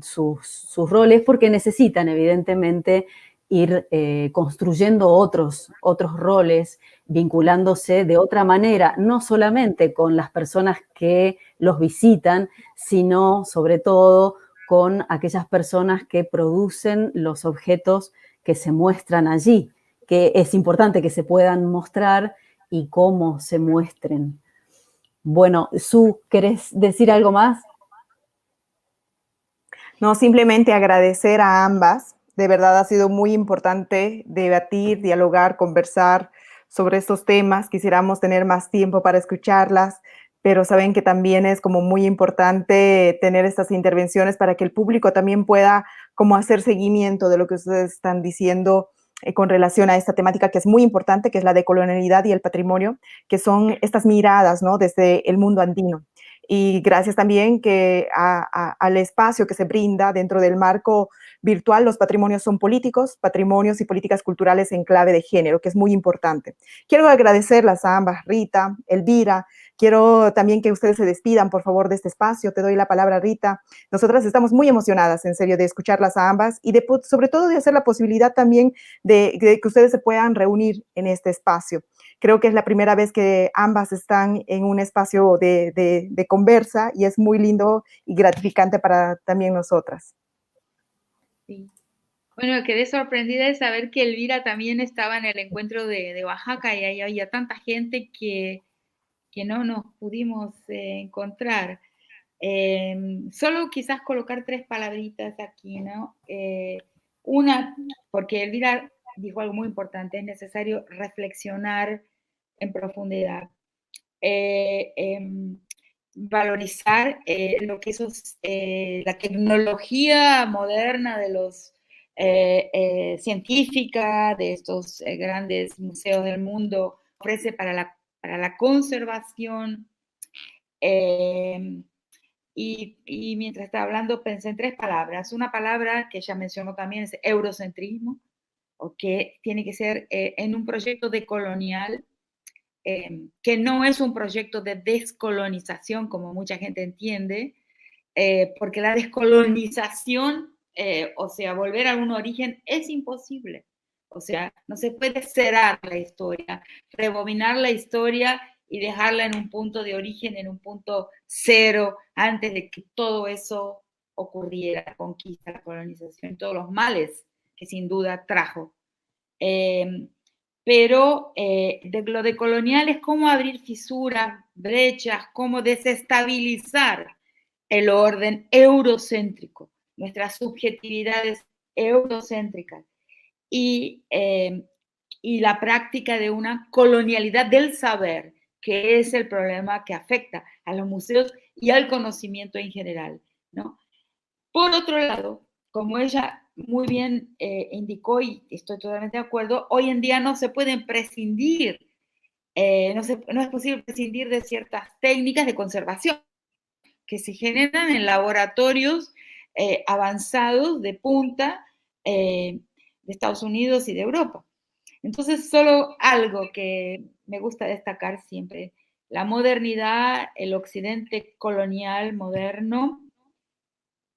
sus roles, porque necesitan evidentemente ir construyendo otros roles, vinculándose de otra manera, no solamente con las personas que los visitan, sino sobre todo con aquellas personas que producen los objetos que se muestran allí, que es importante que se puedan mostrar y cómo se muestren. Bueno, Su, ¿querés decir algo más? No, simplemente agradecer a ambas. De verdad ha sido muy importante debatir, dialogar, conversar sobre estos temas. Quisiéramos tener más tiempo para escucharlas, pero saben que también es como muy importante tener estas intervenciones para que el público también pueda como hacer seguimiento de lo que ustedes están diciendo con relación a esta temática que es muy importante, que es la decolonialidad y el patrimonio, que son estas miradas, ¿no? Desde el mundo andino. Y gracias también que al espacio que se brinda dentro del marco virtual, los patrimonios son políticos, patrimonios y políticas culturales en clave de género, que es muy importante. Quiero agradecerlas a ambas, Rita, Elvira. Quiero también que ustedes se despidan, por favor, de este espacio. Te doy la palabra, Rita. Nosotras estamos muy emocionadas, en serio, de escucharlas a ambas y sobre todo de hacer la posibilidad también de que ustedes se puedan reunir en este espacio. Creo que es la primera vez que ambas están en un espacio de conversa y es muy lindo y gratificante para también nosotras. Sí. Bueno, quedé sorprendida de saber que Elvira también estaba en el encuentro de Oaxaca y ahí había tanta gente que no nos pudimos encontrar. Solo quizás colocar 3 palabritas aquí, ¿no? Una, porque Elvira dijo algo muy importante, es necesario reflexionar en profundidad. Valorizar lo que es la tecnología moderna de los científica, de estos grandes museos del mundo, ofrece para la conservación. Y mientras estaba hablando pensé en 3 palabras. Una palabra que ella mencionó también es eurocentrismo, o que tiene que ser en un proyecto decolonial, que no es un proyecto de descolonización, como mucha gente entiende, porque la descolonización, o sea, volver a un origen es imposible. O sea, no se puede cerrar la historia, rebobinar la historia y dejarla en un punto de origen, en un punto cero, antes de que todo eso ocurriera, la conquista, la colonización, todos los males que sin duda trajo. Pero de lo de colonial es cómo abrir fisuras, brechas, cómo desestabilizar el orden eurocéntrico, nuestras subjetividades eurocéntricas y la práctica de una colonialidad del saber, que es el problema que afecta a los museos y al conocimiento en general, ¿no? Por otro lado, como ella muy bien indicó, y estoy totalmente de acuerdo, hoy en día no se pueden prescindir, no es posible prescindir de ciertas técnicas de conservación que se generan en laboratorios avanzados de punta de Estados Unidos y de Europa. Entonces, solo algo que me gusta destacar siempre, la modernidad, el occidente colonial moderno,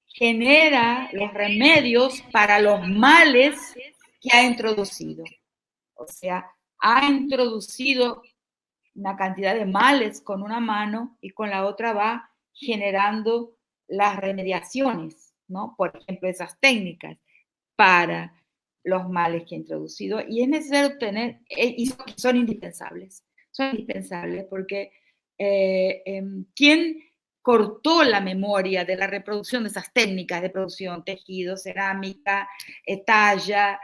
genera los remedios para los males que ha introducido. O sea, ha introducido una cantidad de males con una mano y con la otra va generando las remediaciones, ¿no? Por ejemplo, esas técnicas para los males que ha introducido. Y es necesario tener, y son indispensables porque ¿quién cortó la memoria de la reproducción de esas técnicas de producción, tejido, cerámica, talla,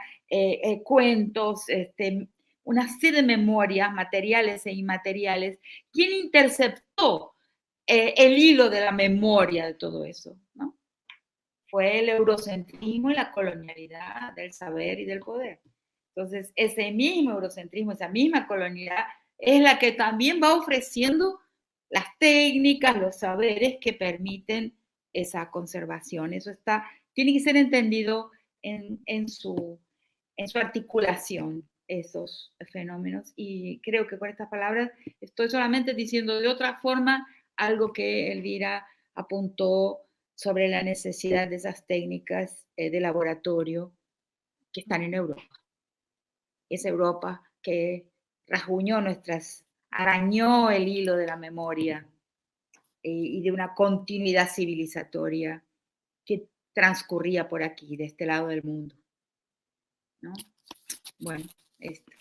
cuentos, una serie de memorias materiales e inmateriales? ¿Quién interceptó el hilo de la memoria de todo eso, ¿no? Fue el eurocentrismo y la colonialidad del saber y del poder. Entonces, ese mismo eurocentrismo, esa misma colonialidad, es la que también va ofreciendo las técnicas, los saberes que permiten esa conservación. Eso tiene que ser entendido en su articulación, esos fenómenos. Y creo que con estas palabras estoy solamente diciendo de otra forma algo que Elvira apuntó sobre la necesidad de esas técnicas de laboratorio que están en Europa. Es Europa que arañó el hilo de la memoria y de una continuidad civilizatoria que transcurría por aquí, de este lado del mundo, ¿no? Bueno, esto.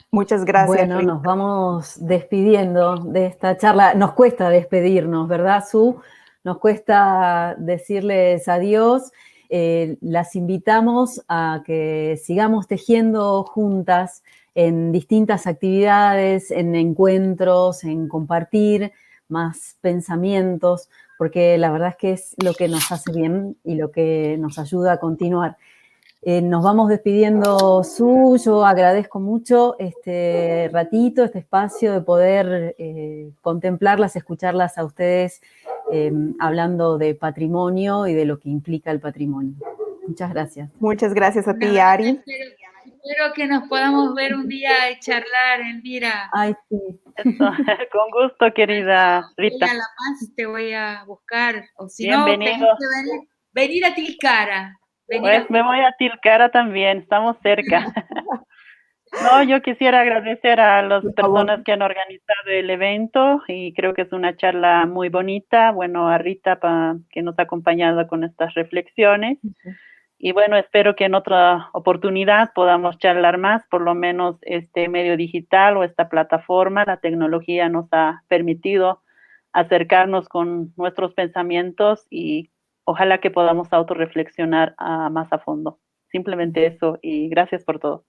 Muchas gracias. Bueno, Rita. Nos vamos despidiendo de esta charla. Nos cuesta despedirnos, ¿verdad, Su? Nos cuesta decirles adiós. Las invitamos a que sigamos tejiendo juntas en distintas actividades, en encuentros, en compartir más pensamientos, porque la verdad es que es lo que nos hace bien y lo que nos ayuda a continuar. Nos vamos despidiendo, Su. Yo agradezco mucho este ratito, este espacio de poder contemplarlas, escucharlas a ustedes hablando de patrimonio y de lo que implica el patrimonio. Muchas gracias. Muchas gracias a ti, Ari. Espero que nos podamos ver un día y charlar, Elvira. Ay, sí. Eso, con gusto, querida Rita. Voy a La Paz, te voy a buscar, o si no, tenés que venir a Tilcara. Pues me voy a Tilcara también, estamos cerca. No, yo quisiera agradecer a las personas que han organizado el evento y creo que es una charla muy bonita. Bueno, a Rita que nos ha acompañado con estas reflexiones. Y bueno, espero que en otra oportunidad podamos charlar más, por lo menos este medio digital o esta plataforma, la tecnología nos ha permitido acercarnos con nuestros pensamientos y ojalá que podamos autorreflexionar más a fondo. Simplemente eso y gracias por todo.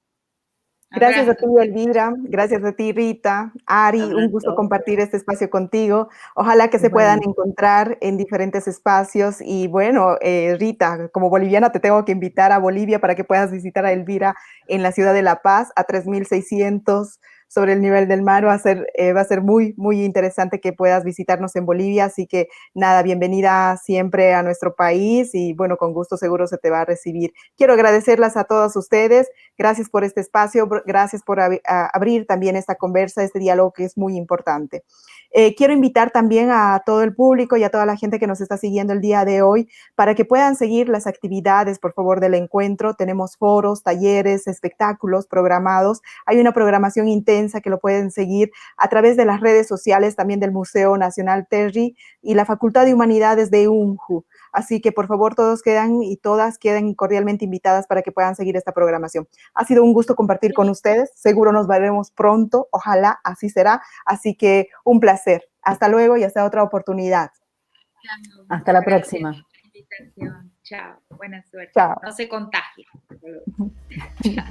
Gracias a ti, Elvira. Gracias a ti, Rita. Ari, un gusto compartir este espacio contigo. Ojalá que se puedan encontrar en diferentes espacios. Y bueno, Rita, como boliviana te tengo que invitar a Bolivia para que puedas visitar a Elvira en la ciudad de La Paz, a 3.600 sobre el nivel del mar. Va a ser muy, muy interesante que puedas visitarnos en Bolivia. Así que nada, bienvenida siempre a nuestro país y bueno, con gusto seguro se te va a recibir. Quiero agradecerlas a todos ustedes. Gracias por este espacio, gracias por abrir también esta conversa, este diálogo que es muy importante. Quiero invitar también a todo el público y a toda la gente que nos está siguiendo el día de hoy para que puedan seguir las actividades, por favor, del encuentro. Tenemos foros, talleres, espectáculos programados. Hay una programación intensa prensa, que lo pueden seguir a través de las redes sociales también del Museo Nacional Terry y la Facultad de Humanidades de UNJU. Así que por favor todos quedan y todas queden cordialmente invitadas para que puedan seguir esta programación. Ha sido un gusto compartir con ustedes, seguro nos veremos pronto, ojalá así será, así que un placer. Hasta luego y hasta otra oportunidad. Hasta la próxima. Chao, buena suerte. Chao. No se contagie. Chao.